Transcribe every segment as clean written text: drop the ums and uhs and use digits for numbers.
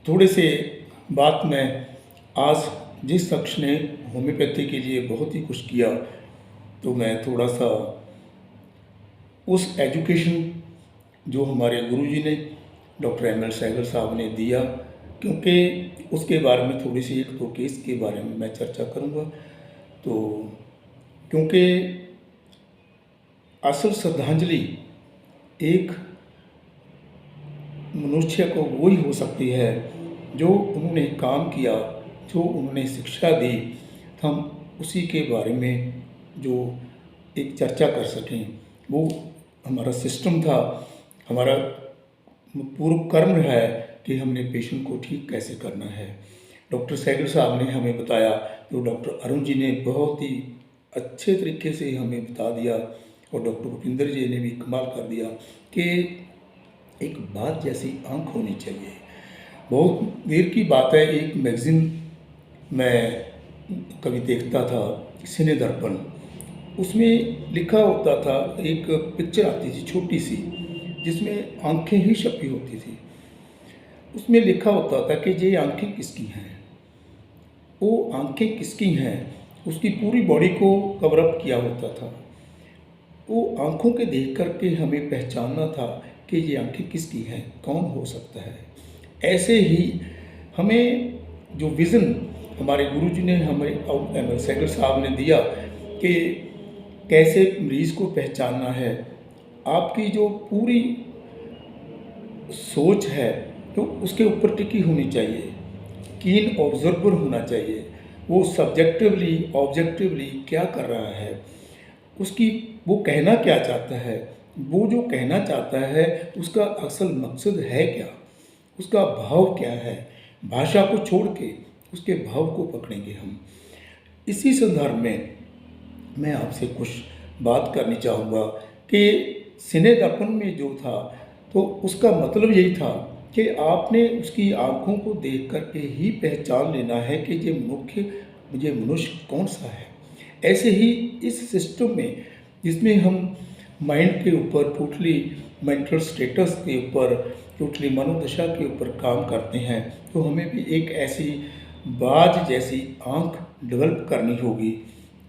थोड़े से बात में आज जिस शख्स ने होम्योपैथी के लिए बहुत ही कुछ किया, तो मैं थोड़ा सा उस एजुकेशन जो हमारे गुरुजी ने डॉक्टर एम एल सहगल साहब ने दिया, क्योंकि उसके बारे में थोड़ी सी एक दो केस के बारे में मैं चर्चा करूँगा। तो क्योंकि असल श्रद्धांजलि एक मनुष्य को वही हो सकती है जो उन्होंने काम किया, जो उन्होंने शिक्षा दी, हम उसी के बारे में जो एक चर्चा कर सकें। वो हमारा सिस्टम था, हमारा पूर्व कर्म है कि हमने पेशेंट को ठीक कैसे करना है। डॉक्टर सहगल साहब ने हमें बताया, तो डॉक्टर अरुण जी ने बहुत ही अच्छे तरीके से हमें बता दिया, और डॉक्टर भूपिंदर जी ने भी कमाल कर दिया कि एक बात जैसी आंख होनी चाहिए। बहुत देर की बात है, एक मैगज़ीन मैं कभी देखता था, सिने दर्पण, उसमें लिखा होता था, एक पिक्चर आती थी छोटी सी जिसमें आंखें ही छपी होती थी। उसमें लिखा होता था कि ये आंखें किसकी हैं। वो आंखें किसकी हैं, उसकी पूरी बॉडी को कवर अप किया होता था। वो आंखों के देख कर के हमें पहचानना था कि ये आंखें किसकी हैं, कौन हो सकता है। ऐसे ही हमें जो विज़न हमारे गुरुजी ने हमें एम एल सहगल साहब ने दिया कि कैसे मरीज़ को पहचानना है, आपकी जो पूरी सोच है तो उसके ऊपर टिकी होनी चाहिए, कीन ऑब्जर्वर होना चाहिए। वो सब्जेक्टिवली ऑब्जेक्टिवली क्या कर रहा है, उसकी वो कहना क्या चाहता है, वो जो कहना चाहता है उसका असल मकसद है क्या, उसका भाव क्या है। भाषा को छोड़ के उसके भाव को पकड़ेंगे हम। इसी संदर्भ में मैं आपसे कुछ बात करनी चाहूँगा कि सिने दर्पण में जो था, तो उसका मतलब यही था कि आपने उसकी आँखों को देख कर के ही पहचान लेना है कि ये मनुष्य कौन सा है। ऐसे ही इस सिस्टम में जिसमें हम माइंड के ऊपर, टोटली मेंटल स्टेटस के ऊपर, टोटली मनोदशा के ऊपर काम करते हैं, तो हमें भी एक ऐसी बाज जैसी आँख डेवलप करनी होगी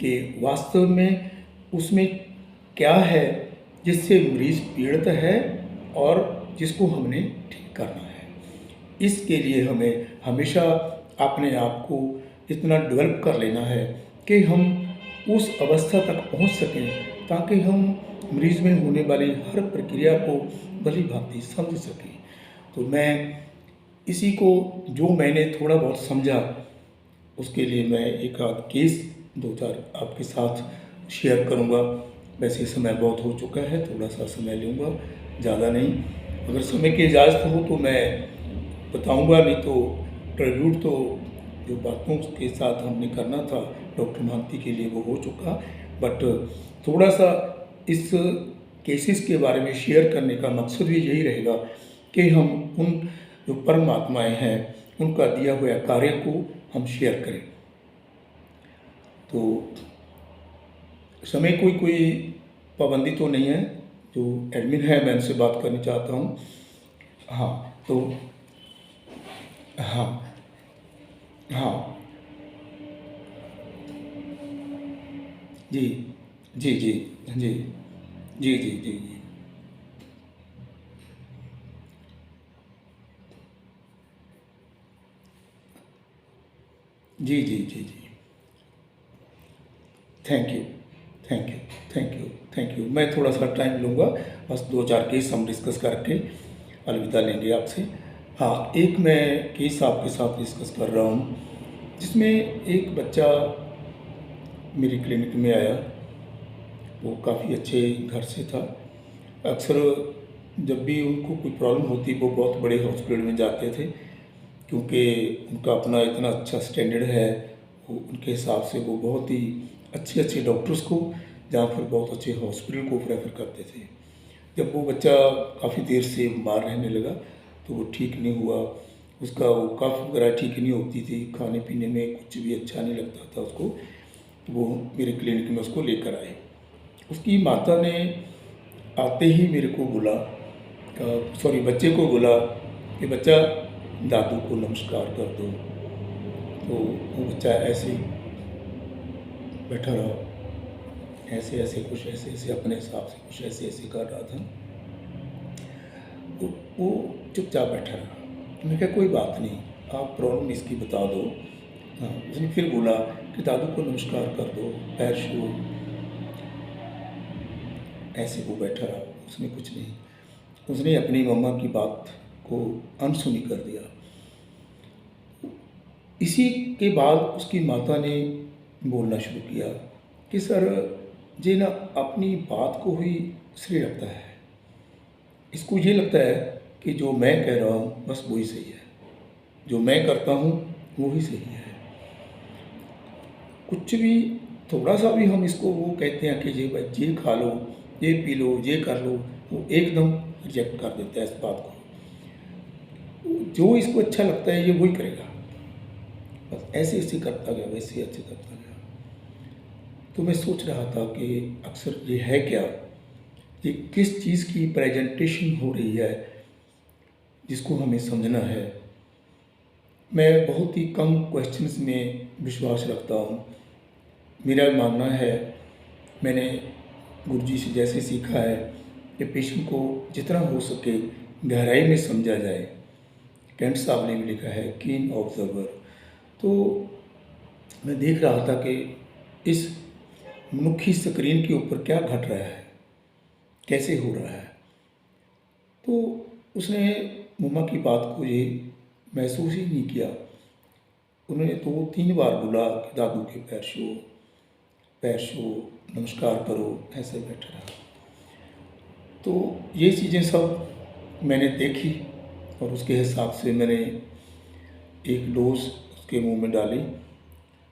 कि वास्तव में उसमें क्या है जिससे मरीज़ पीड़ित है और जिसको हमने ठीक करना है। इसके लिए हमें हमेशा अपने आप को इतना डेवलप कर लेना है कि हम उस अवस्था तक पहुंच सकें, ताकि हम मरीज़ में होने वाली हर प्रक्रिया को भली भांति समझ सकें। तो मैं इसी को जो मैंने थोड़ा बहुत समझा, उसके लिए मैं एक आध केस दो चार आपके साथ शेयर करूंगा। वैसे समय बहुत हो चुका है, थोड़ा सा समय लूँगा, ज़्यादा नहीं। अगर समय की इजाज़त हो तो मैं बताऊंगा, नहीं तो ट्रिब्यूट तो जो बातों के साथ हमने करना था डॉक्टर महांती के लिए वो हो चुका। बट थोड़ा सा इस केसेस के बारे में शेयर करने का मकसद भी यही रहेगा कि हम उन जो परमात्माएँ हैं उनका दिया हुआ कार्य को हम शेयर करें। तो समय कोई पाबंदी तो नहीं है, जो एडमिन है मैं उनसे बात करनी चाहता हूँ। हाँ, तो हाँ हाँ जी जी जी जी जी जी जी जी जी जी जी। Thank you thank you thank you thank you. मैं थोड़ा सा टाइम लूँगा, बस दो चार केस हम डिस्कस करके अलविदा लेंगे आपसे। हाँ, एक मैं केस आपके साथ डिस्कस कर रहा हूँ, जिसमें एक बच्चा मेरी क्लिनिक में आया। वो काफ़ी अच्छे घर से था। अक्सर जब भी उनको कोई प्रॉब्लम होती वो बहुत बड़े हॉस्पिटल में जाते थे, क्योंकि उनका अपना इतना अच्छा स्टैंडर्ड है। वो उनके हिसाब से वो बहुत ही अच्छे अच्छे डॉक्टर्स को, जहाँ पर बहुत अच्छे हॉस्पिटल को प्रेफर करते थे। जब वो बच्चा काफ़ी देर से बीमार रहने लगा तो वो ठीक नहीं हुआ, उसका वो कफ वगैरह ठीक नहीं होती थी, खाने पीने में कुछ भी अच्छा नहीं लगता था उसको। तो वो मेरे क्लिनिक में उसको लेकर आए। उसकी माता ने आते ही मेरे को बोला, सॉरी बच्चे को बोला कि बच्चा दादू को नमस्कार कर दो। तो वो बच्चा ऐसे ही बैठा रहा, ऐसे ऐसे कुछ ऐसे ऐसे अपने हिसाब से कुछ ऐसे ऐसे कर रहा था। वो चुपचाप बैठा रहा। मैंने कहा कोई बात नहीं, आप प्रॉब्लम इसकी बता दो। हाँ, उसने फिर बोला कि दादू को नमस्कार कर दो, पैर छुओ। ऐसे वो बैठा रहा, उसने कुछ नहीं, उसने अपनी मम्मा की बात को अनसुनी कर दिया। इसी के बाद उसकी माता ने बोलना शुरू किया कि सर ये ना अपनी बात को ही सही लगता है, इसको ये लगता है कि जो मैं कह रहा हूँ बस वही सही है, जो मैं करता हूँ वो ही सही है। कुछ भी थोड़ा सा भी हम इसको वो कहते हैं कि ये भाई ये खा लो, ये पी लो, ये कर लो, वो एकदम रिजेक्ट कर देता है इस बात को। जो इसको अच्छा लगता है ये वही करेगा, बस ऐसे ऐसे करता गया, वैसे ऐसे करता गया। तो मैं सोच रहा था कि अक्सर ये है क्या, ये किस चीज़ की प्रेजेंटेशन हो रही है जिसको हमें समझना है। मैं बहुत ही कम क्वेश्चंस में विश्वास रखता हूँ। मेरा मानना है, मैंने गुरुजी से जैसे सीखा है कि पेशेंट को जितना हो सके गहराई में समझा जाए। कैंट साहब ने भी लिखा है कीन ऑब्जर्वर। तो मैं देख रहा था कि इस मनुष्य स्क्रीन के ऊपर क्या घट रहा है, कैसे हो रहा है। तो उसने मम्मा की बात को ये महसूस ही नहीं किया। उन्होंने 2-3 बार बोला कि दादू के पैर छुओ, नमस्कार करो, ऐसे बैठा रहा। तो ये चीज़ें सब मैंने देखी और उसके हिसाब से मैंने एक डोज उसके मुंह में डाली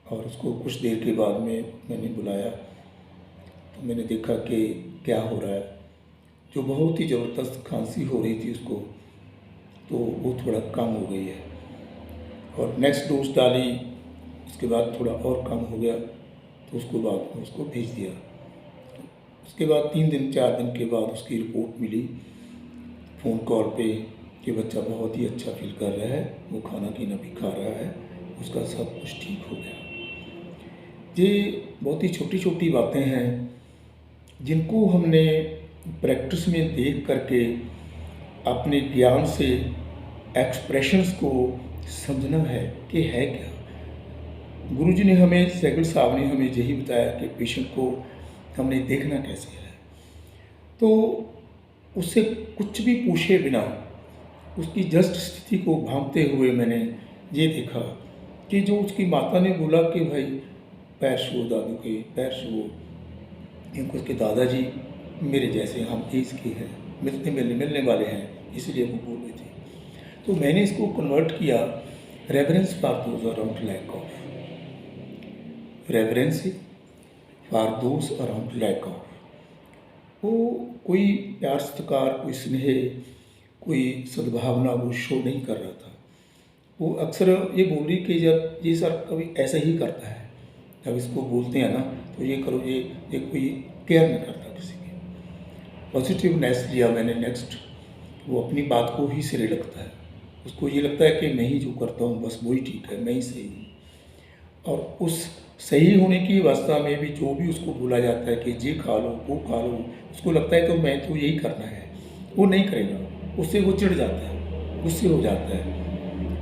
और उसको कुछ देर के बाद में मैंने बुलाया। तो मैंने देखा कि क्या हो रहा है। जो बहुत ही ज़बरदस्त खांसी हो रही थी उसको, तो वो थोड़ा कम हो गई है। और नेक्स्ट डोज डाली, उसके बाद थोड़ा और कम हो गया, तो उसको बाद में उसको भेज दिया। उसके बाद 3-4 दिन के बाद उसकी रिपोर्ट मिली फ़ोन कॉल पे कि बच्चा बहुत ही अच्छा फील कर रहा है, वो खाना पीना भी खा रहा है, उसका सब कुछ ठीक हो गया। ये बहुत ही छोटी छोटी बातें हैं जिनको हमने प्रैक्टिस में देख करके अपने ज्ञान से एक्सप्रेशंस को समझना है कि है क्या। गुरुजी ने हमें, सैगल साहब ने हमें यही बताया कि पेशेंट को हमने देखना कैसे है। तो उससे कुछ भी पूछे बिना उसकी जस्ट स्थिति को भांपते हुए मैंने ये देखा कि जो उसकी माता ने बोला कि भाई पैर छुओ दादू के, पैर छुओ, क्योंकि उसके दादाजी मेरे जैसे हम एज के हैं, मिलने वाले हैं, इसलिए वो बोल रहे थे। तो मैंने इसको कन्वर्ट किया reverence for those around lack of, reverence for those around lack of. वो कोई प्यार सत्कार, कोई स्नेह, कोई सद्भावना वो शो नहीं कर रहा था। वो अक्सर ये बोल रही कि जब ये सर कभी ऐसा ही करता है, जब इसको बोलते हैं ना तो ये करो, ये कोई केयर नहीं करता किसी की। पॉजिटिवनेस लिया मैंने नेक्स्ट, वो अपनी बात को ही सिरे लगता है, उसको ये लगता है कि मैं ही जो करता हूँ बस वही ठीक है, मैं ही सही हूँ। और उस सही होने की अवस्था में भी जो भी उसको बोला जाता है कि ये खा लो, वो खा लो, उसको लगता है तो मैं तो यही करना है, वो नहीं करेगा, उससे वो चिढ़ जाता है, गुस्से हो जाता है।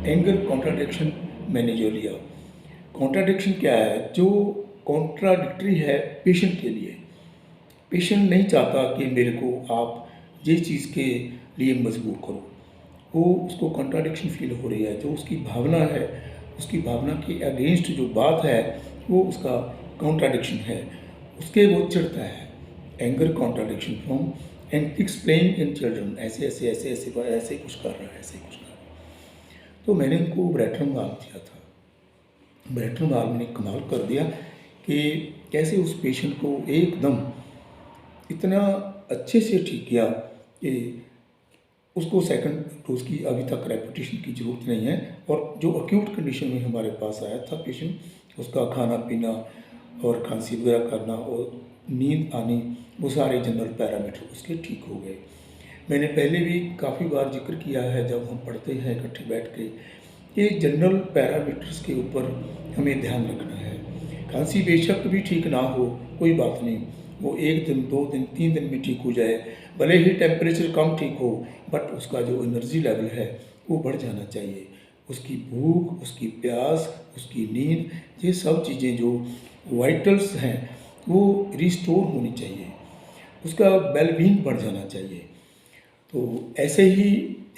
एंगर कॉन्ट्राडिक्शन मैंने जो लिया, कॉन्ट्राडिक्शन क्या है, जो कॉन्ट्राडिक्टरी है पेशेंट के लिए। पेशेंट नहीं चाहता कि मेरे को आप ये चीज़ के लिए मजबूर करो, वो उसको कॉन्ट्राडिक्शन फील हो रही है। जो उसकी भावना है, उसकी भावना के अगेंस्ट जो बात है वो उसका कॉन्ट्राडिक्शन है, उसके वो चिढ़ता है। Anger contradiction from and explain in children, ऐसे ऐसे ऐसे ऐसे ऐसे कुछ कर रहा है, ऐसे कुछ कर रहा है। तो मैंने उनको ब्रैटन वाल दिया था। ब्रैटन वाल ने कमाल कर दिया कि कैसे उस पेशेंट को एकदम इतना अच्छे से ठीक किया कि उसको सेकंड डोज की अभी तक रेपिटेशन की ज़रूरत नहीं है। और जो एक्यूट कंडीशन में हमारे पास आया था पेशेंट, उसका खाना पीना और खांसी वगैरह करना और नींद आनी, वो सारे जनरल पैरामीटर उसके ठीक हो गए। मैंने पहले भी काफ़ी बार जिक्र किया है जब हम पढ़ते हैं इकट्ठे बैठ के कि जनरल पैरामीटर्स के ऊपर हमें ध्यान रखना है। खांसी बेशक भी ठीक ना हो, कोई बात नहीं, वो 1 दिन 2 दिन 3 दिन में ठीक हो जाए, भले ही टेम्परेचर कम ठीक हो, बट उसका जो एनर्जी लेवल है वो बढ़ जाना चाहिए। उसकी भूख, उसकी प्यास, उसकी नींद, ये सब चीज़ें जो वाइटल्स हैं वो रिस्टोर होनी चाहिए, उसका वेलबींग बढ़ जाना चाहिए। तो ऐसे ही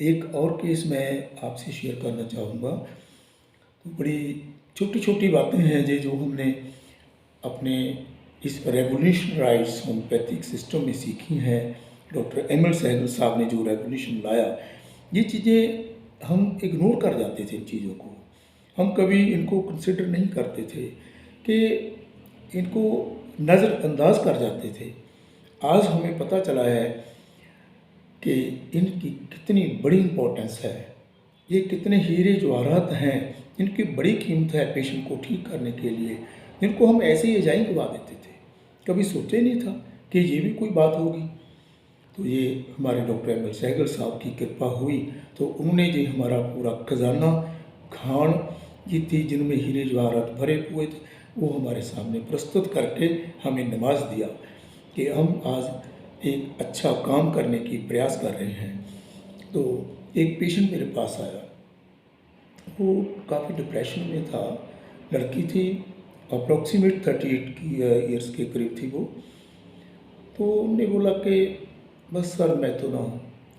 एक और केस मैं आपसे शेयर करना चाहूँगा। तो बड़ी छोटी छोटी बातें हैं जो हमने अपने इस रेवोल्यूशनराइज होम्योपैथिक सिस्टम में सीखी हैं। डॉक्टर एम एल सहगल साहब ने जो रेवोल्यूशन लाया, ये चीज़ें हम इग्नोर कर जाते थे। इन चीज़ों को हम कभी इनको कंसिडर नहीं करते थे कि इनको नज़रअंदाज कर जाते थे। आज हमें पता चला है कि इनकी कितनी बड़ी इम्पोर्टेंस है, ये कितने हीरे जवाहरात हैं, इनकी बड़ी कीमत है पेशेंट को ठीक करने के लिए, जिनको हम ऐसे ही एजाई गवा देते थे। कभी सोचे नहीं था कि ये भी कोई बात होगी। तो ये हमारे डॉक्टर एम एल सहगल साहब की कृपा हुई, तो उन्होंने जो हमारा पूरा खजाना खान ये थी जिनमें हीरे जवाहरात भरे हुए थे, वो हमारे सामने प्रस्तुत करके हमें नवाज दिया कि हम आज एक अच्छा काम करने की प्रयास कर रहे हैं। तो एक पेशेंट मेरे पास आया, वो काफ़ी डिप्रेशन में था, लड़की थी, अप्रॉक्सीमेट 38 की ईयर्स के करीब थी वो। तो उन्होंने बोला कि बस सर मैं तो ना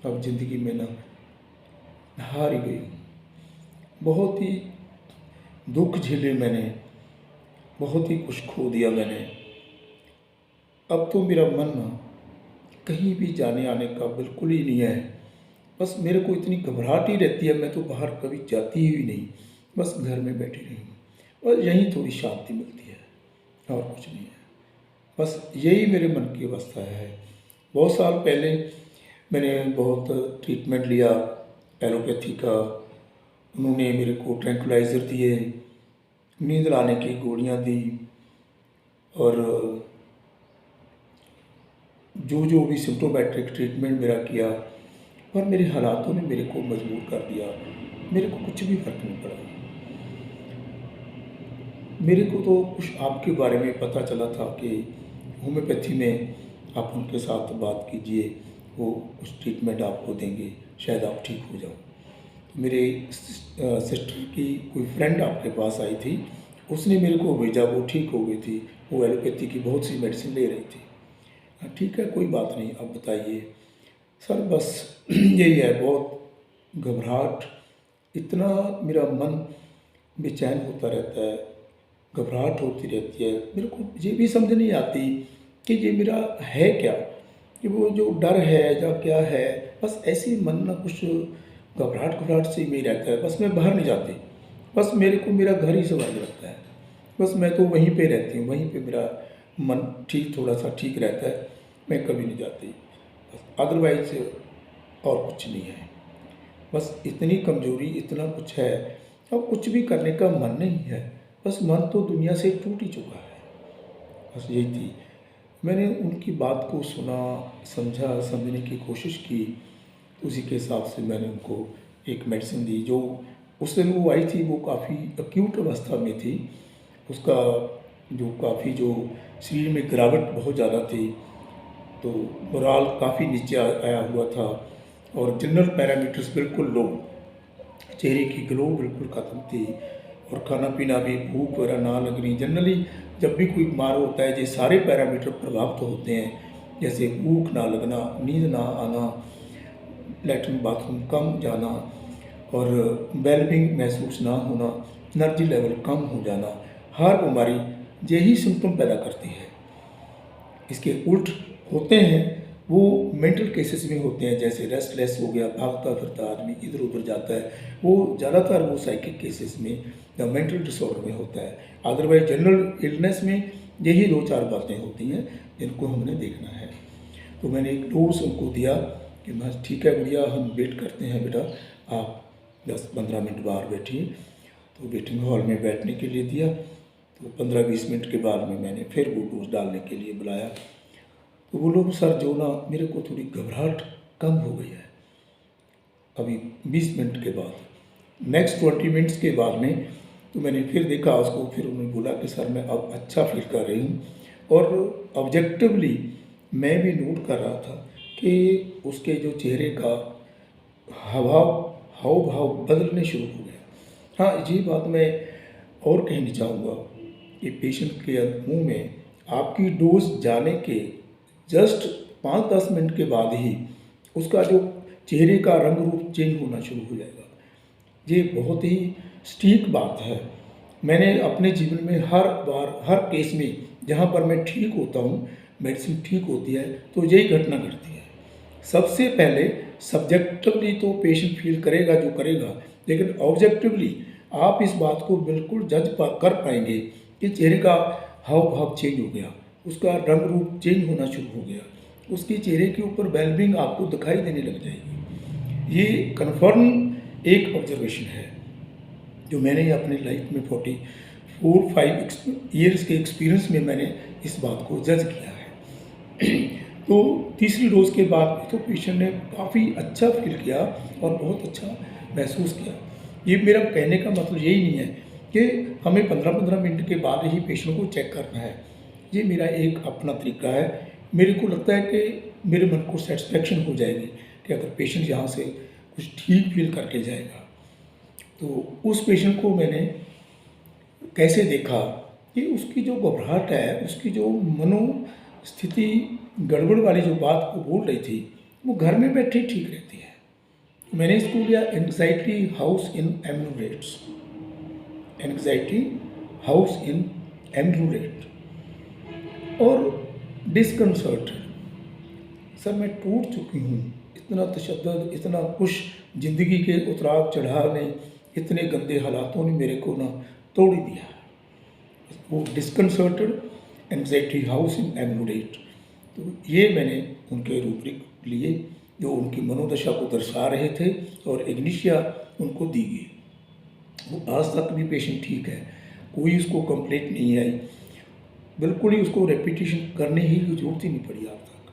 अब ज़िंदगी में ना हार ही गई, बहुत ही दुख झेले मैंने, बहुत ही कुछ खो दिया मैंने, अब तो मेरा मन ना कहीं भी जाने आने का बिल्कुल ही नहीं है। बस मेरे को इतनी घबराहट ही रहती है, मैं तो बाहर कभी जाती ही नहीं, बस घर में बैठी रही हूँ और यहीं थोड़ी शांति मिलती है और कुछ नहीं है। बस यही मेरे मन की अवस्था है। बहुत साल पहले मैंने बहुत ट्रीटमेंट लिया एलोपैथी का, उन्होंने मेरे को ट्रैंक्विलाइज़र दिए, नींद लाने की गोलियां दी और जो जो भी सिम्प्टोमेट्रिक ट्रीटमेंट मेरा किया, पर मेरे हालातों ने मेरे को मजबूर कर दिया, मेरे को कुछ भी फ़र्क नहीं पड़ा। मेरे को तो कुछ आपके बारे में पता चला था कि होम्योपैथी में आप उनके साथ बात कीजिए, वो कुछ ट्रीटमेंट आपको देंगे, शायद आप ठीक हो जाओ। तो मेरे सिस्टर की कोई फ्रेंड आपके पास आई थी, उसने मेरे को भेजा, वो ठीक हो गई थी, वो एलोपैथी की बहुत सी मेडिसिन ले रही थी। ठीक है, कोई बात नहीं, अब बताइए। सर बस यही है, बहुत घबराहट, इतना मेरा मन बेचैन होता रहता है, घबराहट होती रहती है, मेरे को ये भी समझ नहीं आती कि ये मेरा है क्या, कि वो जो डर है या क्या है, बस ऐसे ही मन ना कुछ घबराहट घबराहट से ही में रहता है। बस मैं बाहर नहीं जाती, बस मेरे को मेरा घर ही सवाल लगता है, बस मैं तो वहीं पे रहती हूँ, वहीं पे मेरा मन ठीक थोड़ा सा ठीक रहता है, मैं कभी नहीं जाती, बस अदरवाइज और कुछ नहीं है। बस इतनी कमज़ोरी, इतना कुछ है, अब कुछ भी करने का मन नहीं है, बस मन तो दुनिया से टूट ही चुका है। बस यही थी। मैंने उनकी बात को सुना, समझा, समझने की कोशिश की, उसी के हिसाब से मैंने उनको एक मेडिसिन दी। जो उस दिन वो आई थी वो काफ़ी एक्यूट अवस्था में थी, उसका जो काफ़ी जो शरीर में गिरावट बहुत ज़्यादा थी, तो मोराल काफ़ी नीचे आया हुआ था और जनरल पैरामीटर्स बिल्कुल लो, चेहरे की ग्लो बिल्कुल ख़त्म थी और खाना पीना भी, भूख वगैरह ना लगनी। जनरली जब भी कोई बीमार होता है ये सारे पैरामीटर प्रभावित होते हैं, जैसे भूख ना लगना, नींद ना आना, लैट्रिन बाथरूम कम जाना और वेलबींग महसूस ना होना, एनर्जी लेवल कम हो जाना, हर बीमारी यही सिम्टम पैदा करती है। इसके उल्ट होते हैं वो मेंटल केसेस में होते हैं, जैसे रेस्टलेस हो गया, भागता फिरता आदमी इधर उधर जाता है, वो ज़्यादातर वो साइकिक केसेस में या मेंटल डिसऑर्डर में होता है। अदरवाइज जनरल इलनेस में यही 2-4 बातें होती हैं जिनको हमने देखना है। तो मैंने एक डोज उनको दिया कि बस ठीक है बढ़िया, हम वेट करते हैं बेटा, आप 10-15 मिनट बाहर बैठिए। तो वेटिंग हॉल में बैठने के लिए दिया, तो 15-20 मिनट के बाद में मैंने फिर वो डोज डालने के लिए बुलाया। तो वो लोग सर जो ना मेरे को थोड़ी घबराहट कम हो गई है अभी 20 मिनट के बाद। नेक्स्ट 20 मिनट्स के बाद में तो मैंने फिर देखा उसको, फिर उन्होंने बोला कि सर मैं अब अच्छा फील कर रही हूँ। और ऑब्जेक्टिवली मैं भी नोट कर रहा था कि उसके जो चेहरे का हाव हाव भाव बदलने शुरू हो गया। हाँ, ये बात मैं और कहनी चाहूँगा कि पेशेंट के मुंह में आपकी डोज जाने के जस्ट 5-10 मिनट के बाद ही उसका जो चेहरे का रंग रूप चेंज होना शुरू हो जाएगा। ये बहुत ही सटीक बात है। मैंने अपने जीवन में हर बार हर केस में जहाँ पर मैं ठीक होता हूँ, मेडिसिन ठीक होती है, तो यही घटना घटती है। सबसे पहले सब्जेक्टिवली तो पेशेंट फील करेगा जो करेगा, लेकिन ऑब्जेक्टिवली आप इस बात को बिल्कुल कर पाएंगे कि चेहरे का हाव भाव चेंज हो गया, उसका रंग रूप चेंज होना शुरू हो गया, उसके चेहरे के ऊपर वेलबींग आपको दिखाई देने लग जाएगी। ये कन्फर्म एक ऑब्जर्वेशन है जो मैंने अपनी लाइफ में 44-5 ईयर्स के एक्सपीरियंस में मैंने इस बात को जज किया है। तो तीसरी डोज के बाद तो पेशेंट ने काफ़ी अच्छा फील किया और बहुत अच्छा महसूस किया। ये मेरा कहने का मतलब यही नहीं है कि हमें 15-15 मिनट के बाद ही पेशेंट को चेक करना है। ये मेरा एक अपना तरीका है। मेरे को लगता है कि मेरे मन को सेटिस्फेक्शन हो जाएगी कि अगर पेशेंट यहाँ से कुछ ठीक फील करके जाएगा। तो उस पेशेंट को मैंने कैसे देखा कि उसकी जो घबराहट है, उसकी जो मनोस्थिति गड़बड़ वाली जो बात को बोल रही थी, वो घर में बैठे ठीक रहती है। मैंने इसको लिया एंग्जाइटी हाउस इन एम्यूरेट्स, एंग्जाइटी हाउस इन एम्यूरेट। और डिस्कंसर्टेड, सर मैं टूट चुकी हूँ, इतना तशद्दुद, इतना कुछ ज़िंदगी के उतराव चढ़ाव ने, इतने गंदे हालातों ने मेरे को ना तोड़ ही दिया। वो डिस्कंसर्टेड, एंग्जाइटी हाउस इन एम्यूरेट, तो ये मैंने उनके रूब्रिक लिए जो उनकी मनोदशा को दर्शा रहे थे और इग्निशिया उनको दी गई। वो आज तक भी पेशेंट ठीक है, कोई उसको कंप्लेंट नहीं आई, बिल्कुल ही उसको रेपिटेशन करने ही की जरूरत ही नहीं पड़ी आज तक।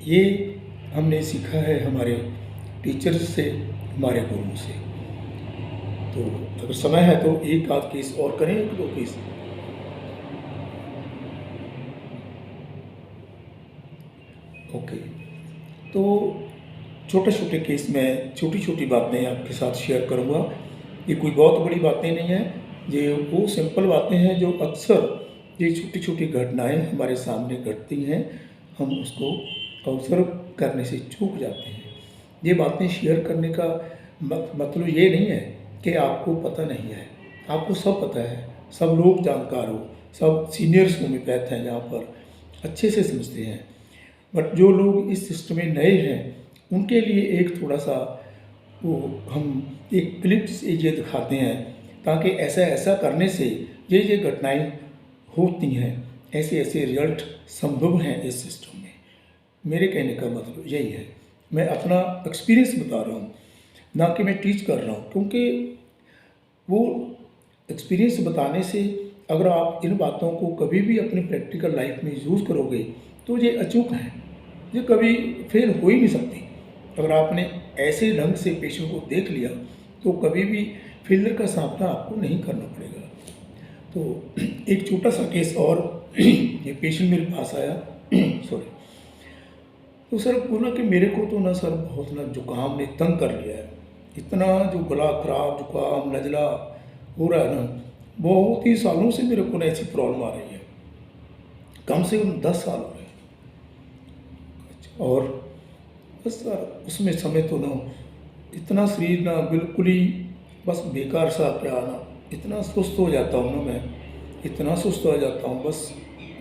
ये हमने सीखा है हमारे टीचर्स से, हमारे गुरुओं से। तो अगर समय है तो एक आध केस और करें, 1-2 केस। ओके, तो छोटे छोटे केस में छोटी छोटी बातें आपके साथ शेयर करूँगा। ये कोई बहुत बड़ी बातें नहीं है, ये वो सिंपल बातें हैं जो अक्सर ये छोटी छोटी घटनाएं हमारे सामने घटती हैं, हम उसको ऑब्जर्व करने से चूक जाते हैं। ये बातें शेयर करने का मतलब ये नहीं है कि आपको पता नहीं है, आपको सब पता है, सब लोग जानकार हो, सब सीनियर्स होम्योपैथ हैं यहाँ पर, अच्छे से समझते हैं। बट जो लोग इस सिस्टम में नए हैं, उनके लिए एक थोड़ा सा वो हम एक क्लिप्स ये दिखाते हैं, ताकि ऐसा ऐसा करने से ये घटनाएं होती हैं, ऐसे ऐसे रिजल्ट संभव हैं इस सिस्टम में। मेरे कहने का मतलब यही है, मैं अपना एक्सपीरियंस बता रहा हूँ, ना कि मैं टीच कर रहा हूँ, क्योंकि वो एक्सपीरियंस बताने से अगर आप इन बातों को कभी भी अपनी प्रैक्टिकल लाइफ में यूज़ करोगे तो ये अचूक है, ये कभी फेल हो ही नहीं सकती। अगर आपने ऐसे ढंग से पेशेंट को देख लिया तो कभी भी फेलियर का सामना आपको नहीं करना पड़ेगा। तो एक छोटा सा केस और, ये पेशेंट मेरे पास आया सॉरी, तो सर बोला कि मेरे को तो ना सर बहुत ना जुकाम ने तंग कर लिया है, इतना जो गला खराब, जुकाम, नज़ला हो रहा है ना, बहुत ही सालों से मेरे को ना ऐसी प्रॉब्लम आ रही है, कम से कम 10 साल हो रहे हैं। और बस सर उसमें समय तो ना इतना शरीर ना बिल्कुल ही बस बेकार सा, क्या ना इतना सुस्त हो जाता हूँ ना, मैं इतना सुस्त हो जाता हूँ, बस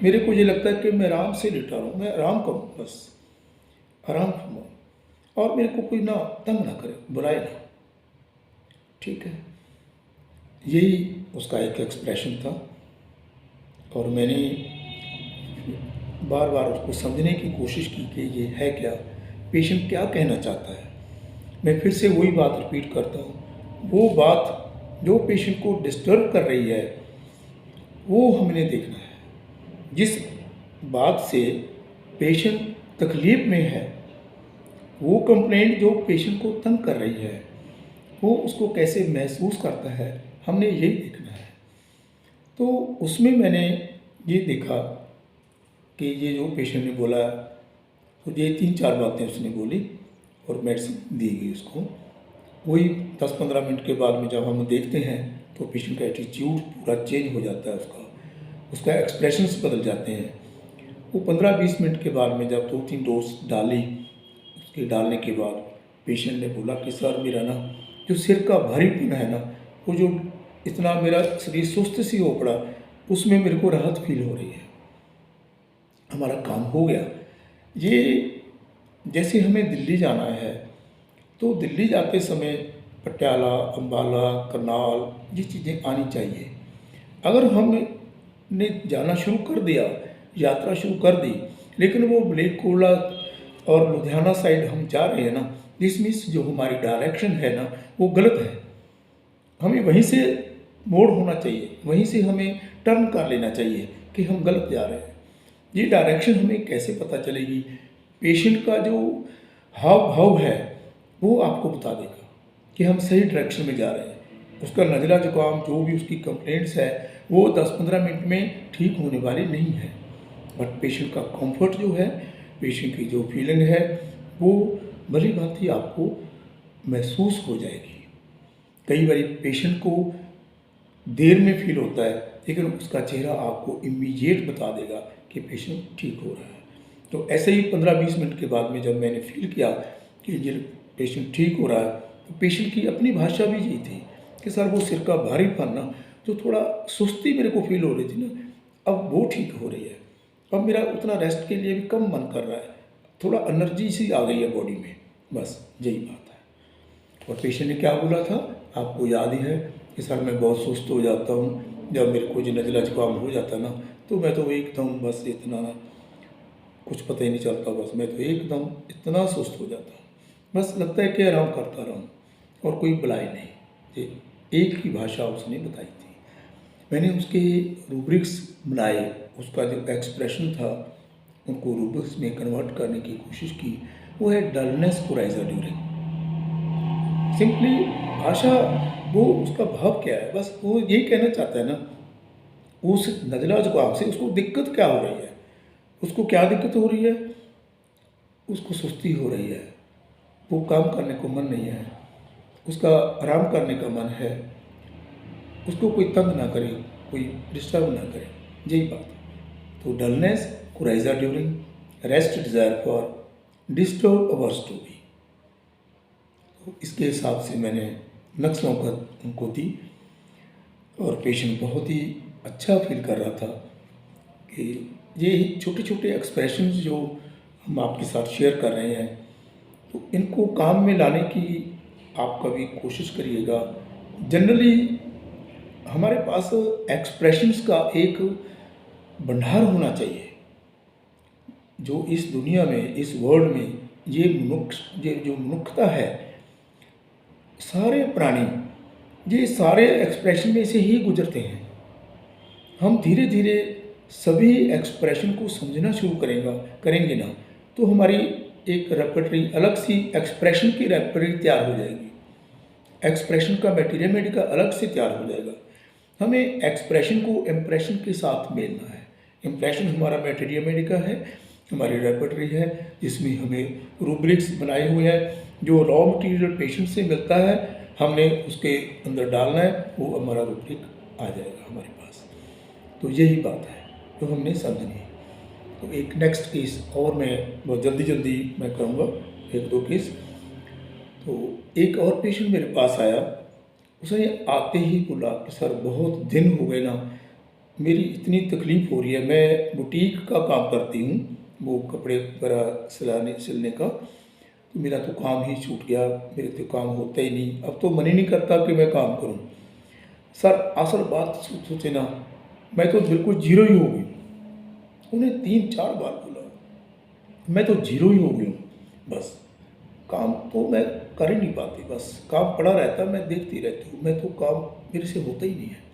मेरे को ये लगता है कि मैं आराम से लेटा रहूँ, मैं आराम करूँ, बस आराम करूँ और मेरे को कोई ना तंग ना करे, बुलाए ना। ठीक है, यही उसका एक एक्सप्रेशन था। और मैंने बार बार उसको समझने की कोशिश की कि ये है क्या, पेशेंट क्या कहना चाहता है। मैं फिर से वही बात रिपीट करता हूँ, वो बात जो पेशेंट को डिस्टर्ब कर रही है वो हमने देखना है। जिस बात से पेशेंट तकलीफ में है वो कंप्लेंट जो पेशेंट को तंग कर रही है वो उसको कैसे महसूस करता है, हमने यही देखना है। तो उसमें मैंने ये देखा कि ये जो पेशेंट ने बोला, तो ये 3-4 बातें उसने बोली और मेडिसिन दी गई उसको। वही 10-15 मिनट के बाद में जब हम देखते हैं तो पेशेंट का एटीट्यूड पूरा चेंज हो जाता है, उसका एक्सप्रेशंस बदल जाते हैं। वो 15-20 मिनट के बाद में जब 2-3 डोज डाली, उसके डालने के बाद पेशेंट ने बोला कि सर मेरा ना जो सिर का भारीपन है ना, वो जो इतना मेरा शरीर सुस्त सी हो पड़ा, उसमें मेरे को राहत फील हो रही है, हमारा काम हो गया। ये जैसे हमें दिल्ली जाना है तो दिल्ली जाते समय पटियाला, अम्बाला, करनाल ये चीज़ें आनी चाहिए। अगर हमने जाना शुरू कर दिया, यात्रा शुरू कर दी, लेकिन वो मलेरकोटला और लुधियाना साइड हम जा रहे हैं ना, इसमें जो हमारी डायरेक्शन है ना वो गलत है। हमें वहीं से मोड़ होना चाहिए, वहीं से हमें टर्न कर लेना चाहिए कि हम गलत जा रहे हैं। ये डायरेक्शन हमें कैसे पता चलेगी? पेशेंट का जो हाव भाव है वो आपको बता देगा कि हम सही डायरेक्शन में जा रहे हैं। उसका नज़ला जुकाम जो भी उसकी कंप्लेंट्स है वो 10-15 मिनट में ठीक होने वाली नहीं है, बट पेशेंट का कंफर्ट जो है, पेशेंट की जो फीलिंग है वो भली भांति आपको महसूस हो जाएगी। कई बार पेशेंट को देर में फील होता है, लेकिन उसका चेहरा आपको इमीडिएट बता देगा कि पेशेंट ठीक हो रहा है। तो ऐसे ही 15-20 मिनट के बाद में जब मैंने फील किया कि ये पेशेंट ठीक हो रहा है, तो पेशेंट की अपनी भाषा भी यही थी कि सर वो सिर का भारीपन ना, जो थोड़ा सुस्ती मेरे को फील हो रही थी ना, अब वो ठीक हो रही है। अब मेरा उतना रेस्ट के लिए भी कम मन कर रहा है, थोड़ा एनर्जी सी आ गई है बॉडी में, बस यही बात है। और पेशेंट ने क्या बोला था, आपको याद ही है कि सर मैं बहुत सुस्त हो जाता हूँ, जब मेरे को जो नज़ला जुकाम हो जाता ना, तो मैं तो एकदम बस इतना कुछ पता ही नहीं चलता, बस मैं तो एकदम इतना सुस्त हो जाता हूँ, बस लगता है कि आराम करता रहूँ और कोई बुलाए नहीं। ये एक ही भाषा उसने बताई थी। मैंने उसके रूब्रिक्स बनाए, उसका जो एक्सप्रेशन था उनको रूब्रिक्स में कन्वर्ट करने की कोशिश की। वो है डलनेस कोराइजा ड्यूरिंग। सिंपली भाषा, वो उसका भाव क्या है, बस वो यही कहना चाहता है ना, उस नज़ला जुकाम से उसको दिक्कत क्या हो रही है, उसको क्या दिक्कत हो रही है, उसको सुस्ती हो रही है, वो काम करने को मन नहीं है, उसका आराम करने का मन है, उसको कोई तंग ना करे, कोई डिस्टर्ब ना करे, यही बात है। तो dullness coryza during rest desire for disturb hours to be. तो इसके हिसाब से मैंने नक्शों का उनको दी और पेशेंट बहुत ही अच्छा फील कर रहा था कि ये छोटे छोटे एक्सप्रेशंस जो हम आपके साथ शेयर कर रहे हैं, तो इनको काम में लाने की आप कभी कोशिश करिएगा। जनरली हमारे पास एक्सप्रेशंस का एक भंडार होना चाहिए, जो इस दुनिया में, इस वर्ल्ड में ये जो मनुष्यता है, सारे प्राणी ये सारे एक्सप्रेशन में से ही गुजरते हैं। हम धीरे धीरे सभी एक्सप्रेशन को समझना शुरू करेंगे ना, तो हमारी एक रेपर्टरी, अलग सी एक्सप्रेशन की रेपर्टरी तैयार हो जाएगी। एक्सप्रेशन का मटेरियल मेडिका अलग से तैयार हो जाएगा। हमें एक्सप्रेशन को इम्प्रेशन के साथ मेलना है। इम्प्रेशन हमारा मटेरियल मेडिका है, हमारी रेपर्टरी है, जिसमें हमें रूब्रिक्स बनाए हुए हैं, जो रॉ मटेरियल पेशेंट से मिलता है हमने उसके अंदर डालना है, वो हमारा रूब्रिक आ जाएगा हमारे पास। तो यही बात है जो हमने समझनी है। तो एक नेक्स्ट केस और मैं बहुत जल्दी मैं करूँगा, 1-2 केस। तो एक और पेशेंट मेरे पास आया, उसने आते ही बोला कि सर बहुत दिन हो गए ना, मेरी इतनी तकलीफ़ हो रही है, मैं बुटीक का काम करती हूँ, वो कपड़े वगैरह सिलने का, तो मेरा तो काम ही छूट गया, मेरे तो काम होता ही नहीं, अब तो मन ही नहीं करता कि मैं काम करूँ। सर असल बात सोचे ना, मैं तो बिल्कुल जीरो ही हो गई। उन्हें 3-4 बार बोला, मैं तो जीरो ही हो गई हूँ, बस काम तो मैं कर ही नहीं पाती, बस काम पड़ा रहता है, मैं देखती रहती हूँ, मैं तो काम मेरे से होता ही नहीं है।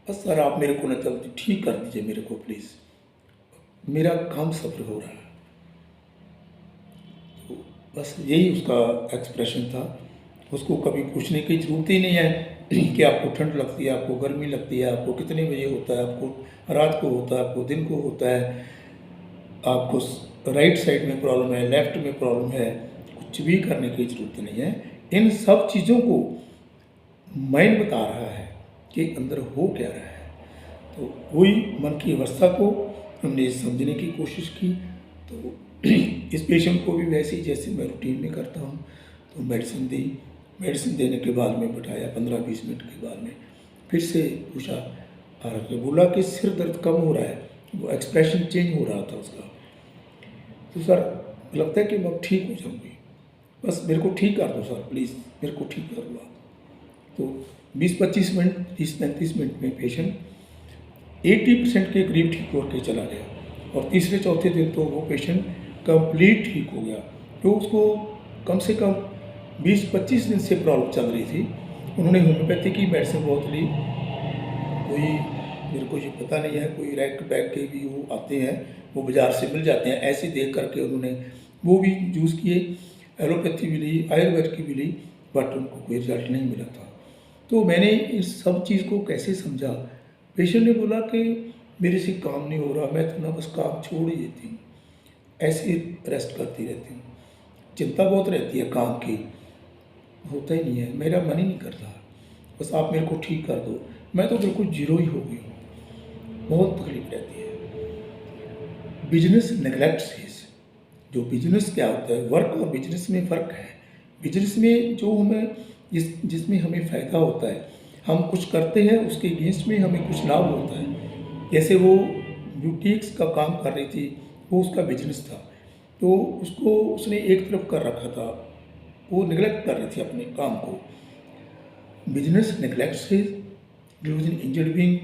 बस सर आप मेरे को ना जल्दी ठीक कर दीजिए मेरे को प्लीज़, मेरा काम सफ़र हो रहा है। तो बस यही उसका एक्सप्रेशन था। उसको कभी पूछने की ज़रूरत ही नहीं है कि आपको ठंड लगती है, आपको गर्मी लगती है, आपको कितने बजे होता है, आपको रात को होता है, आपको दिन को होता है, आपको राइट साइड में प्रॉब्लम है, लेफ्ट में प्रॉब्लम है, कुछ भी करने की ज़रूरत नहीं है। इन सब चीज़ों को माइंड बता रहा है कि अंदर हो क्या रहा है। तो वही मन की अवस्था को हमने समझने की कोशिश की। तो इस पेशेंट को भी वैसे ही जैसे मैं रूटीन में करता हूँ, तो मेडिसिन दी। मेडिसिन देने के बाद में बिठाया, 15-20 मिनट के बाद में फिर से पूछा, और बोला कि सिर दर्द कम हो रहा है। वो एक्सप्रेशन चेंज हो रहा था उसका। तो सर लगता है कि मैं ठीक हो जाऊँगी, बस मेरे को ठीक कर दो सर, प्लीज़ मेरे को ठीक कर दो आप। तो 20-25 मिनट, 30-35 मिनट में पेशेंट 80% के करीब ठीक होकर चला गया। और तीसरे चौथे दिन तो वो पेशेंट कंप्लीट ठीक हो गया। तो उसको कम से कम 20-25 दिन से प्रॉब्लम चल रही थी। उन्होंने होम्योपैथी की मेडिसिन बहुत ली, कोई मेरे को ये पता नहीं है, कोई रैक बैग के भी वो आते हैं, वो बाज़ार से मिल जाते हैं, ऐसे देख करके उन्होंने वो भी यूज़ किए, एलोपैथी भी ली, आयुर्वेद की भी ली, बट उनको कोई रिजल्ट नहीं मिला था। तो मैंने इस सब चीज़ को कैसे समझा। पेशेंट ने बोला कि मेरे से काम नहीं हो रहा, मैं तो ना बस काम छोड़ ही देती हूँ, ऐसे ही रेस्ट करती रहती हूँ, चिंता बहुत रहती है काम की, होता ही नहीं है, मेरा मन ही नहीं करता, बस आप मेरे को ठीक कर दो। मैं तो बिल्कुल जीरो ही हो गई हूँ, बहुत तकलीफ रहती है। बिजनेस नेगलेक्ट सीज, जो बिजनेस क्या होता है, वर्क और बिजनेस में फ़र्क है। बिजनेस में जो हमें जिसमें हमें फ़ायदा होता है, हम कुछ करते हैं, उसके अगेंस्ट में हमें कुछ लाभ होता है। जैसे वो ब्यूटिक्स का काम कर रही थी, वो उसका बिजनेस था, तो उसको उसने एक तरफ कर रखा था, वो निगलेक्ट कर रही थी अपने काम को। Business neglect sees, delusion injured being,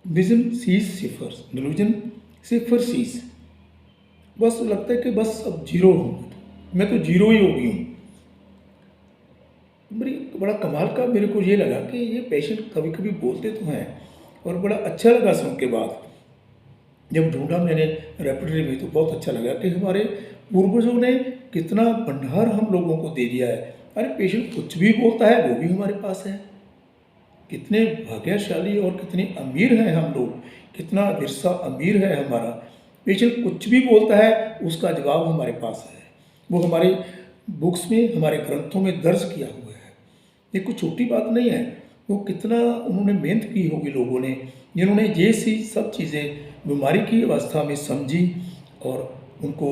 vision sees ciphers, delusion cipher sees. बस लगता है कि बस अब जीरो हूँ, मैं तो जीरो ही हो गई हूँ। बड़ी बड़ा कमाल का मेरे को ये लगा कि ये पेशेंट कभी कभी बोलते तो हैं, और बड़ा अच्छा लगा सुन के बाद। जब ढूंढा मैंने रेपर्टरी में, तो बहुत अच्छा लगा कि हमारे पूर्वजों ने कितना भंडार हम लोगों को दे दिया है। अरे पेशेंट कुछ भी बोलता है, वो भी हमारे पास है। कितने भाग्यशाली और कितने अमीर हैं हम लोग, कितना विरसा अमीर है हमारा। पेशेंट कुछ भी बोलता है, उसका जवाब हमारे पास है, वो हमारे बुक्स में, हमारे ग्रंथों में दर्ज किया हुआ है। ये कुछ छोटी बात नहीं है। वो कितना उन्होंने मेहनत की होगी लोगों ने, जिन्होंने ये सी सब चीज़ें बीमारी की अवस्था में समझी और उनको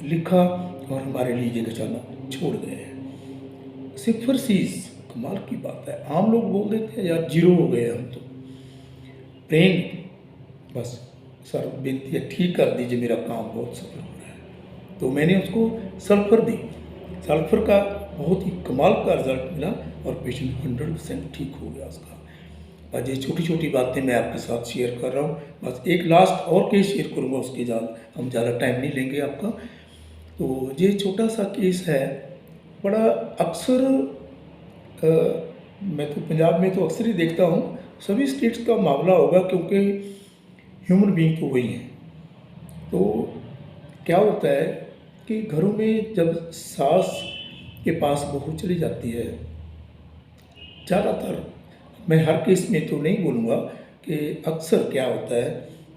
लिखा, और हमारे लिए ये बचाना छोड़ गए हैं। सिफर सीज, कमाल की बात है। आम लोग बोल देते हैं यार जीरो हो गए हम तो। प्रेम, बस सर बेनती है ठीक कर दीजिए, मेरा काम बहुत सफल हो रहा है। तो मैंने उसको सल्फर दी। सल्फर का बहुत ही कमाल का रिजल्ट मिला, और पेशेंट 100% ठीक हो गया उसका। आज ये छोटी छोटी बातें मैं आपके साथ शेयर कर रहा हूँ। बस एक लास्ट और केस शेयर करूँगा, उसके बाद हम ज़्यादा टाइम नहीं लेंगे आपका। तो ये छोटा सा केस है, बड़ा अक्सर मैं तो पंजाब में तो अक्सर ही देखता हूँ, सभी स्टेट्स का मामला होगा, क्योंकि ह्यूमन बीइंग तो वही हैं। तो क्या होता है कि घरों में जब सास के पास बहू चली जाती है, ज़्यादातर, मैं हर केस में तो नहीं बोलूँगा, कि अक्सर क्या होता है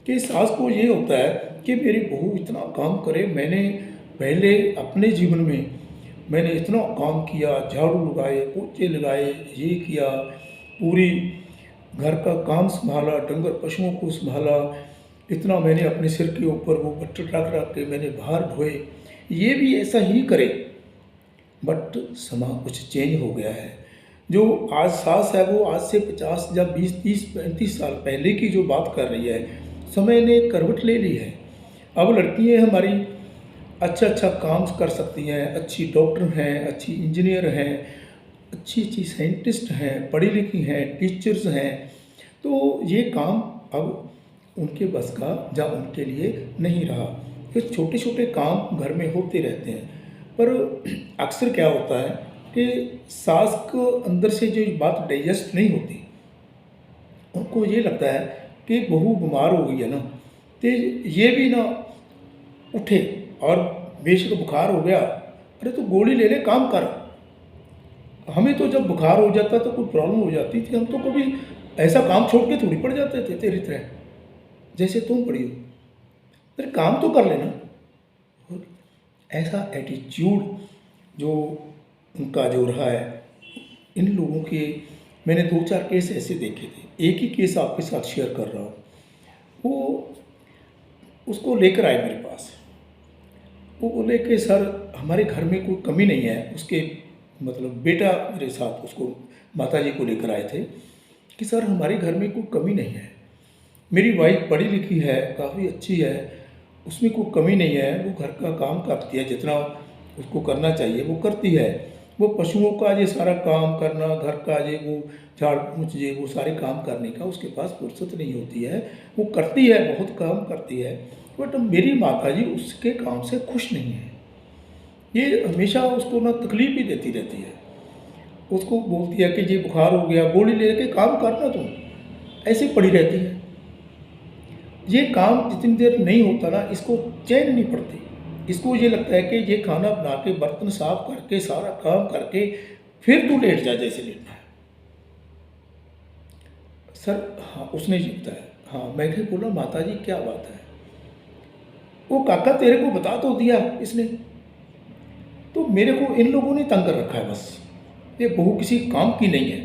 कि सास को ये होता है कि मेरी बहू इतना काम करे। मैंने पहले अपने जीवन में मैंने इतना काम किया, झाड़ू लगाए, पोछे लगाए, ये किया, पूरी घर का काम संभाला, डंगर पशुओं को संभाला, इतना मैंने अपने सिर के ऊपर वो बट्टे रख रख के मैंने बाहर ढोए, ये भी ऐसा ही करे। बट समा कुछ चेंज हो गया है। जो आज सास है, वो आज से 50 या 20, 30, 35 साल पहले की जो बात कर रही है। समय ने करवट ले ली है। अब लड़कियां हमारी अच्छा अच्छा काम कर सकती हैं, अच्छी डॉक्टर हैं, अच्छी इंजीनियर हैं, अच्छी अच्छी साइंटिस्ट हैं, पढ़ी लिखी हैं, टीचर्स हैं। तो ये काम अब उनके बस का या उनके लिए नहीं रहा। ये छोटे छोटे काम घर में होते रहते हैं, पर अक्सर क्या होता है कि सास को अंदर से जो बात डाइजेस्ट नहीं होती, उनको ये लगता है कि बहू बीमार हो गई है ना, तो ये भी ना उठे, और बेशक बुखार हो गया, अरे तो गोली ले ले, काम कर। हमें तो जब बुखार हो जाता तो कोई प्रॉब्लम हो जाती थी, हम तो कभी ऐसा काम छोड़ के थोड़ी पड़ जाते थे तेरी तरह, जैसे तुम पड़ी हो। अरे काम तो कर लेना। और ऐसा एटीट्यूड जो उनका जो रहा है, इन लोगों के मैंने 2-4 केस ऐसे देखे थे। एक ही केस आपके साथ शेयर कर रहा हूँ। वो उसको लेकर आए मेरे पास। वो बोले कि सर हमारे घर में कोई कमी नहीं है। उसके मतलब बेटा मेरे साथ उसको माता जी को लेकर आए थे कि सर हमारे घर में कोई कमी नहीं है, मेरी वाइफ पढ़ी लिखी है, काफ़ी अच्छी है, उसमें कोई कमी नहीं है, वो घर का काम करती है, जितना उसको करना चाहिए वो करती है। वो पशुओं का ये सारा काम करना, घर का ये वो झाड़ पोंछ ये वो सारे काम करने का उसके पास फुर्सत नहीं होती है। वो करती है, बहुत काम करती है, बट मेरी माता जी उसके काम से खुश नहीं है। ये हमेशा उसको ना तकलीफ ही देती रहती है। उसको बोलती है कि ये बुखार हो गया, गोली लेके काम करना तुम, ऐसे पड़ी रहती है। ये काम जितनी देर नहीं होता ना, इसको चैन नहीं पड़ती। इसको ये लगता है कि ये खाना बना के, बर्तन साफ करके, सारा काम करके फिर तू लेट जा जैसे लेटना है। सर हाँ, उसने ये बताया। हाँ, मैंने बोला माता जी क्या बात है? वो काका तेरे को बता तो दिया इसने, तो मेरे को इन लोगों ने तंग कर रखा है बस। ये बहू किसी काम की नहीं है।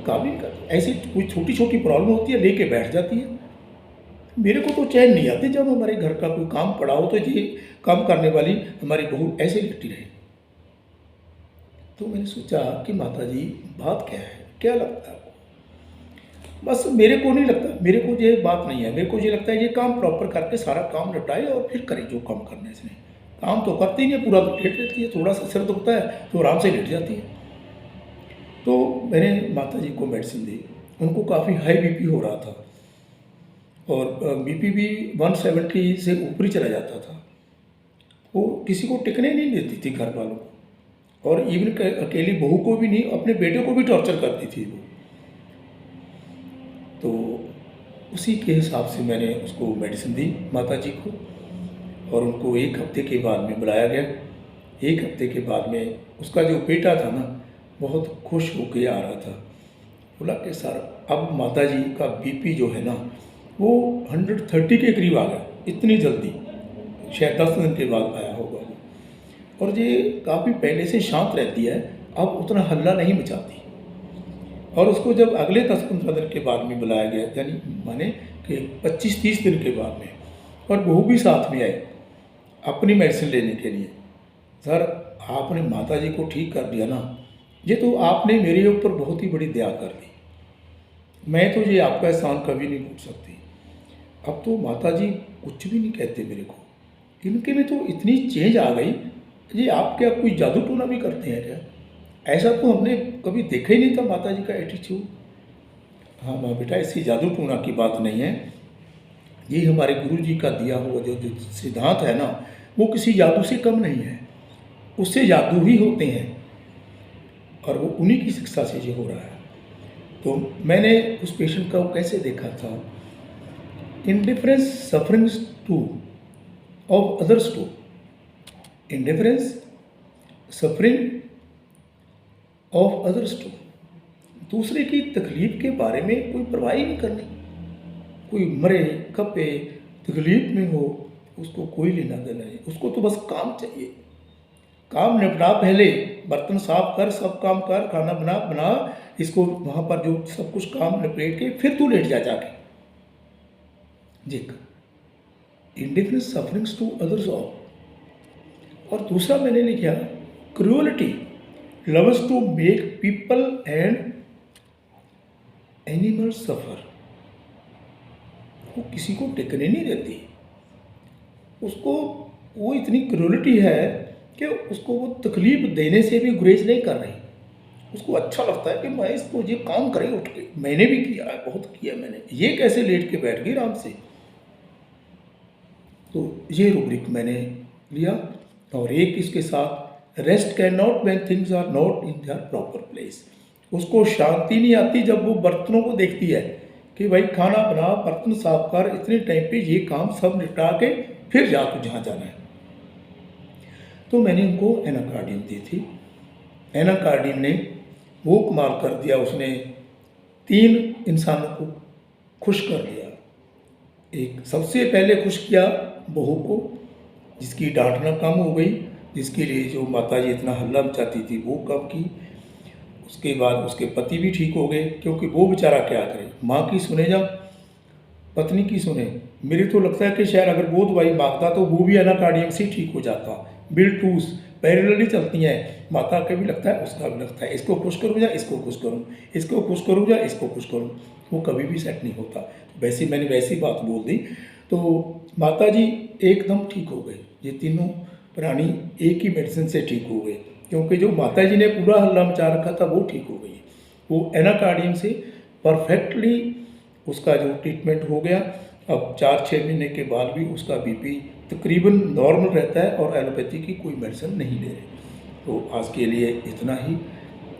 काबिल का ऐसी कोई छोटी छोटी प्रॉब्लम होती है, लेके बैठ जाती है। मेरे को तो चैन नहीं आती जब हमारे घर का कोई काम पड़ा हो तो ये काम करने वाली हमारी बहू ऐसे लेटी रहे। तो मैंने सोचा कि माता जी बात क्या है, क्या लगता है आपको? बस मेरे को नहीं लगता, मेरे को ये बात नहीं है। मेरे को ये लगता है ये काम प्रॉपर करके सारा काम निपटाए और फिर करे जो काम करना है इसने। काम तो करती नहीं है, पूरा तो लेट रहती है, थोड़ा सा सिर दुखता है तो आराम से लेट जाती है। तो मैंने माता जी को मेडिसिन दी। उनको काफ़ी हाई बीपी हो रहा था और बीपी भी 170 से ऊपर ही चला जाता था। वो किसी को टिकने नहीं देती थी, घर वालों को, और इवन अकेली बहू को भी नहीं, अपने बेटे को भी टॉर्चर करती थी वो। तो उसी के हिसाब से मैंने उसको मेडिसिन दी माता जी को, और उनको 1 हफ्ते के बाद में बुलाया गया। 1 हफ्ते के बाद में उसका जो बेटा था ना, बहुत खुश होकर आ रहा था। बोला कि सर अब माता जी का बीपी जो है ना वो 130 के करीब आ गया, इतनी जल्दी, शायद 10 दिन के बाद आया होगा। और ये काफ़ी पहले से शांत रहती है, अब उतना हल्ला नहीं मचाती। और उसको जब अगले 10-15 दिन के बाद में बुलाया गया, यानी माने कि 25-30 दिन के बाद में, और बहू भी साथ में आए अपनी मेडिसिन लेने के लिए। सर आपने माता जी को ठीक कर दिया ना, ये तो आपने मेरे ऊपर बहुत ही बड़ी दया कर दी। मैं तो ये आपका एहसान कभी नहीं भूल सकती। अब तो माता जी कुछ भी नहीं कहते मेरे को। इनके में तो इतनी चेंज आ गई। ये आप क्या कोई जादू टोना भी करते हैं क्या? ऐसा तो हमने कभी देखा ही नहीं था माता जी का एटीट्यूड। हाँ माँ बेटा, ऐसी जादू टोना की बात नहीं है। ये हमारे गुरु जी का दिया हुआ जो जो सिद्धांत है ना, वो किसी जादू से कम नहीं है, उससे जादू ही होते हैं, और वो उन्हीं की शिक्षा से ये हो रहा है। तो मैंने उस पेशेंट का वो कैसे देखा था, indifference sufferings to of others to, indifference suffering of others to, दूसरे की तकलीफ के बारे में कोई परवाह ही नहीं करनी। कोई मरे खपे तकलीफ में हो, उसको कोई लेना देना नहीं, उसको तो बस काम चाहिए। काम निपटा, पहले बर्तन साफ कर, सब काम कर, खाना बना, इसको वहाँ पर जो सब कुछ काम निपट के फिर तू लेट जा जाके। देख, indifference sufferings to others of. और दूसरा मैंने लिखा cruelty loves to make people and animal suffer. वो किसी को टिकने नहीं देती, उसको वो इतनी क्रूअलिटी है कि उसको वो तकलीफ देने से भी गुरेज नहीं कर रही। उसको अच्छा लगता है कि मैं इसको ये काम करे उठ के। मैंने भी किया है, बहुत किया मैंने। ये कैसे लेट के बैठ गई आराम से। तो ये रूब्रिक मैंने लिया। और एक इसके साथ, rest can not when things are not in their proper place. उसको शांति नहीं आती जब वो बर्तनों को देखती है कि भाई खाना बना, बर्तन साफ कर, इतने टाइम पे ये काम सब निपटा के फिर जा तू जहाँ जाना है। तो मैंने उनको एनाकार्डियम दी थी। एनाकार्डियम ने वो कमाल कर दिया, उसने 3 इंसानों को खुश कर दिया। एक सबसे पहले खुश किया बहू को, जिसकी डांटना कम हो गई, जिसके लिए जो माताजी इतना हल्ला मचाती थी वो कम की। उसके बाद उसके पति भी ठीक हो गए, क्योंकि वो बेचारा क्या करे, माँ की सुने जा पत्नी की सुने। मेरे तो लगता है कि शायद अगर वो दवाई मांगता तो वो भी एनाकार्डियम से ठीक हो जाता। बिल्टूस पैरेलली चलती हैं, माता का भी लगता है उसका भी लगता है, इसको खुश करूँ या इसको खुश करूँ, इसको खुश करूँ या इसको खुश करूँ, वो कभी भी सेट नहीं होता। वैसे मैंने वैसी बात बोल दी तो माता जी एकदम ठीक हो गए। ये तीनों प्राणी एक ही मेडिसिन से ठीक हो गए, क्योंकि जो माता जी ने पूरा हल्ला मचा रखा था वो ठीक हो गई। वो एनाकार्डियम से परफेक्टली उसका जो ट्रीटमेंट हो गया। अब 4-6 महीने के बाद भी उसका बीपी तकरीबन नॉर्मल रहता है और एलोपैथी की कोई मेडिसिन नहीं ले रहे। तो आज के लिए इतना ही।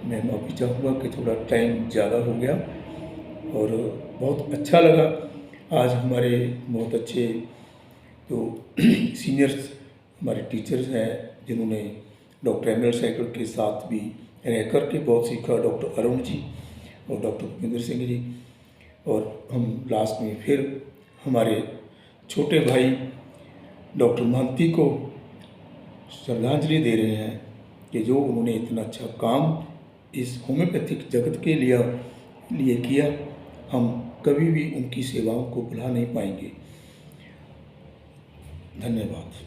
मैं माफ़ी चाहूँगा कि थोड़ा टाइम ज़्यादा हो गया और बहुत अच्छा लगा। आज हमारे बहुत अच्छे जो सीनियर्स हमारे टीचर्स हैं, जिन्होंने डॉक्टर एम एल साइकिल के साथ भी रह कर के बहुत सीखा, डॉक्टर अरुण जी और डॉक्टर भूपेंद्र सिंह जी। और हम लास्ट में फिर हमारे छोटे भाई डॉक्टर महंती को श्रद्धांजलि दे रहे हैं कि जो उन्होंने इतना अच्छा काम इस होम्योपैथिक जगत के लिए किया, हम कभी भी उनकी सेवाओं को भुला नहीं पाएंगे। धन्यवाद।